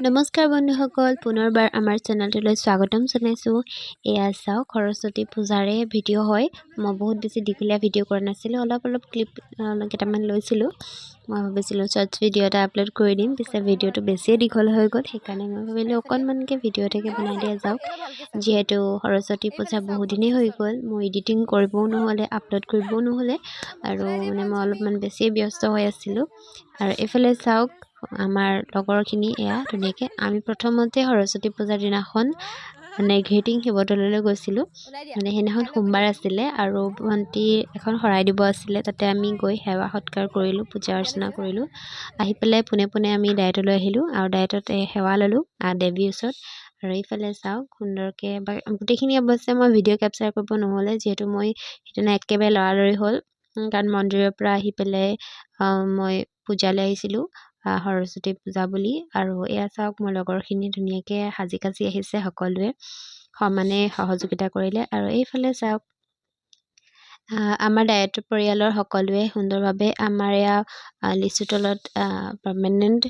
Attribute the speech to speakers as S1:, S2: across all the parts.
S1: নমস্কাৰ বন্ধুসকল, পুনৰবাৰ আমাৰ চেনেলটোলৈ স্বাগতম জনাইছোঁ। এয়া চাওক, সৰস্বতী পূজাৰে ভিডিঅ' হয়। মই বহুত বেছি দীঘলীয়া ভিডিঅ' কৰা নাছিলোঁ, অলপ ক্লিপ কেইটামান লৈছিলোঁ। মই ভাবিছিলোঁ শ্বৰ্টছ ভিডিঅ' এটা আপলোড কৰি দিম, পিছে ভিডিঅ'টো বেছিয়ে দীঘল হৈ গ'ল। সেইকাৰণে মই ভাবিলোঁ অকণমানকৈ ভিডিঅ' এটাকে বনাই দিয়া যাওক। যিহেতু সৰস্বতী পূজা বহুদিনেই হৈ গ'ল, মই এডিটিং কৰিবও নহ'লে, আপলোড কৰিবও নহ'লে, আৰু মই অলপমান বেছিয়ে ব্যস্ত হৈ আছিলোঁ। আৰু এইফালে চাওক, আমাৰ লগৰখিনি এয়া ধুনীয়াকৈ আমি প্ৰথমতে সৰস্বতী পূজাৰ দিনাখন গ্ৰিটিং শিৱ দৌললৈ গৈছিলোঁ। সেইদিনাখন সোমবাৰ আছিলে আৰু ভণ্টি এখন শৰাই দিব আছিলে। তাতে আমি গৈ সেৱা সৎকাৰ কৰিলোঁ, পূজা অৰ্চনা কৰিলোঁ। আহি পেলাই পোনে আমি ডায়েটলৈ আহিলোঁ আৰু ডায়েটত সেৱা ল'লোঁ দেৱীৰ ওচৰত। আৰু এইফালে চাওক সুন্দৰকৈ, গোটেইখিনি অৱশ্যে মই ভিডিঅ' কেপচাৰ কৰিব নহ'লে, যিহেতু মই সেইদিনা একেবাৰে লৰালৰি হ'ল, কাৰণ মন্দিৰৰ পৰা আহি পেলাই মই পূজালৈ আহিছিলোঁ, সৰস্বতী পূজা বুলি। আৰু এয়া চাওক, মোৰ লগৰখিনি ধুনীয়াকৈ সাজি কাচি আহিছে, সকলোৱে সমানে সহযোগিতা কৰিলে। আৰু এইফালে চাওক, আমাৰ ডায়েট পৰিয়ালৰ সকলোৱে সুন্দৰভাৱে আমাৰ এয়া লিচু তলত পাৰ্মানেণ্ট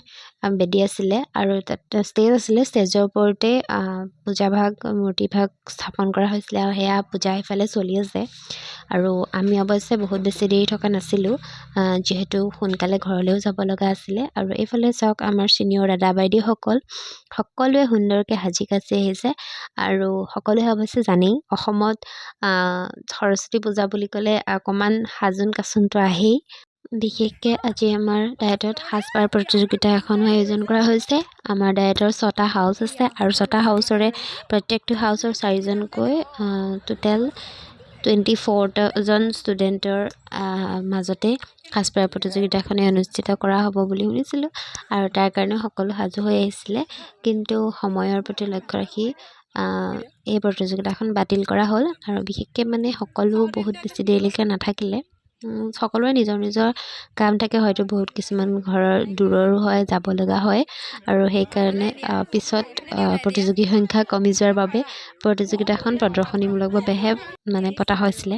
S1: বেদী আছিলে আৰু তাত ষ্টেজ আছিলে। ষ্টেজৰ ওপৰতে পূজাভাগ মূৰ্তিভাগ স্থাপন কৰা হৈছিলে আৰু সেয়া পূজা সেইফালে চলি আছে। আৰু আমি অৱশ্যে বহুত বেছি দেৰি থকা নাছিলোঁ, যিহেতু সোনকালে ঘৰলৈও যাব লগা আছিলে। আৰু এইফালে চাওক, আমাৰ ছিনিয়ৰ দাদা বাইদেউসকল সকলোৱে সুন্দৰকৈ সাজি কাচি আহিছে। আৰু সকলোৱে অৱশ্যে জানেই, অসমত সৰস্বতী পূজা বুলি ক'লে অকণমান সাজোন কাচোনটো আহেই। বিশেষকৈ আজি আমাৰ ডায়েটত সাজপাৰ প্ৰতিযোগিতা এখনো আয়োজন কৰা হৈছে। আমাৰ ডায়েটৰ 6টা হাউচ আছে আৰু 6টা হাউচৰে প্ৰত্যেকটো হাউচৰ 4জনকৈ টোটেল 24জন ষ্টুডেণ্টৰ মাজতে সাজপাৰ প্ৰতিযোগিতাখনে অনুষ্ঠিত কৰা হ'ব বুলি শুনিছিলোঁ। আৰু তাৰ কাৰণে সকলো সাজু হৈ আহিছিলে, কিন্তু সময়ৰ প্ৰতি লক্ষ্য ৰাখি এই প্ৰতিযোগিতাখন বাতিল কৰা হ'ল। আৰু বিশেষকৈ সকলো বহুত বেছি দেৰিলৈকে নাথাকিলে। সকলোৰে নিজৰ কাম থাকে, হয়তো বহুত কিছুমান ঘৰৰ দূৰৰো হয়, যাব লগা হয়। আৰু সেইকাৰণে পিছত প্ৰতিযোগীৰ সংখ্যা কমি যোৱাৰ বাবে প্ৰতিযোগিতাখন প্ৰদৰ্শনীমূলকভাৱেহে পতা হৈছিলে।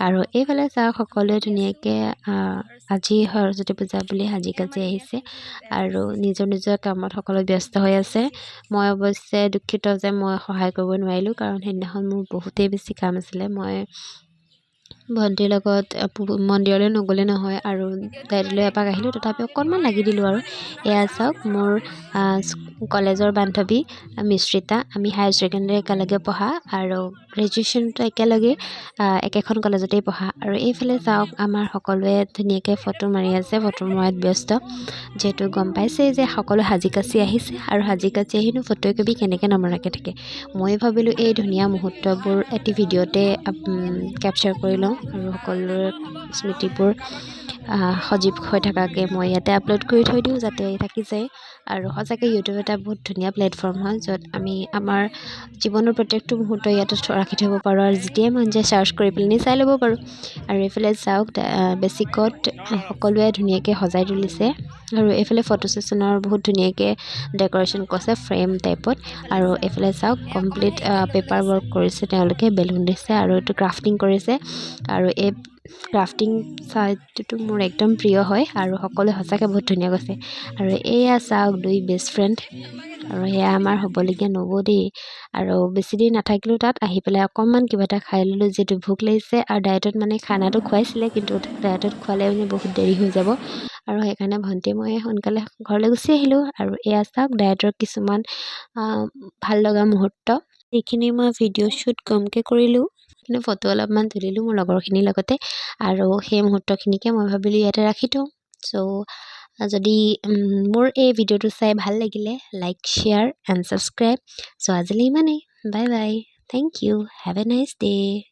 S1: আৰু এইফালে চাওক, সকলোৱে ধুনীয়াকৈ আজি সৰস্বতী পূজা বুলি সাজি কাচি আহিছে আৰু নিজৰ কামত সকলো ব্যস্ত হৈ আছে। মই অৱশ্যে দুখিত যে মই সহায় কৰিব নোৱাৰিলোঁ, কাৰণ সেইদিনাখন মোৰ বহুতেই বেছি কাম আছিলে। মই ভণ্টিৰ লগত মন্দিৰলৈ নগ'লে নহয় আৰু ডায়েটলৈ এপাক আহিলোঁ, তথাপি অকণমান লাগি দিলোঁ। আৰু এয়া চাওক, মোৰ কলেজৰ বান্ধৱী মিশ্ৰিতা, আমি হায়াৰ ছেকেণ্ডেৰী একেলগে পঢ়া আৰু গ্ৰেজুৱেশ্যনটো একেলগে একেখন কলেজতেই পঢ়া। আৰু এইফালে চাওক, আমাৰ সকলোৱে ধুনীয়াকৈ ফটো মাৰি আছে, ফটো মৰাত ব্যস্ত, যিহেতু গম পাইছেই যে সকলো সাজি কাচি আহিছে আৰু সাজি কাচি আহিনো ফটো একপি কেনেকৈ নমৰাকৈ থাকে। মই ভাবিলোঁ এই ধুনীয়া মুহূৰ্তবোৰ এটি ভিডিঅ'তে কেপচাৰ কৰি লওঁ আৰু সকলোৰে স্মৃতিবোৰ সজীৱ হৈ থকাকৈ মই ইয়াতে আপলোড কৰি থৈ দিওঁ, যাতে থাকি যায়। আৰু সঁচাকৈ ইউটিউব এটা বহুত ধুনীয়া প্লেটফৰ্ম হয়, য'ত আমি আমাৰ জীৱনৰ প্ৰত্যেকটো মুহূৰ্ত ইয়াতে ৰাখি থ'ব পাৰোঁ আৰু যেতিয়াই মন যায় চাৰ্চ কৰি পেলাই চাই ল'ব পাৰোঁ। আৰু এইফালে চাওক, বেছিকত সকলোৱে ধুনীয়াকৈ সজাই তুলিছে। আৰু এইফালে ফটো ছেশ্যনৰ বহুত ধুনীয়াকৈ ডেক'ৰেশ্যন কৰিছে ফ্ৰেম টাইপত। আৰু এইফালে চাওক, কমপ্লিট পেপাৰ ৱৰ্ক কৰিছে তেওঁলোকে, বেলুন দিছে আৰু এইটো ক্ৰাফটিং কৰিছে। আৰু এই ক্ৰাফটিং ছাইডটোতো মোৰ একদম প্ৰিয় হয় আৰু সকলোৱে সঁচাকৈ বহুত ধুনীয়া কৈছে। আৰু এয়া চাওক, 2 বেষ্ট ফ্ৰেণ্ড, আৰু সেয়া আমাৰ হ'বলগীয়া নবৌ। আৰু বেছি দেৰি নাথাকিলোঁ তাত, আহি পেলাই অকণমান কিবা এটা খাই ল'লোঁ, যিহেতু ভোক লাগিছে। আৰু ডায়েটত খানাটো খুৱাইছিলে, কিন্তু ডায়েটত খোৱালে বহুত দেৰি হৈ যাব, আৰু সেইকাৰণে ভণ্টিয়ে মই সোনকালে ঘৰলৈ গুচি আহিলোঁ। আৰু এয়া চাওক, ডায়েটৰ কিছুমান ভাল লগা মুহূৰ্ত, সেইখিনি মই ভিডিঅ' শ্বুট কমকৈ কৰিলোঁ, কিন্তু ফটো অলপমান তুলিলোঁ মোৰ লগৰখিনিৰ লগতে। আৰু সেই মুহূৰ্তখিনিকে মই ভাবিলোঁ ইয়াতে ৰাখি থওঁ। চ' যদি মোৰ এই ভিডিঅ'টো চাই ভাল লাগিলে, like, share and subscribe. So' আজিলৈ ইমানেই, bye bye, thank you, have a nice day'.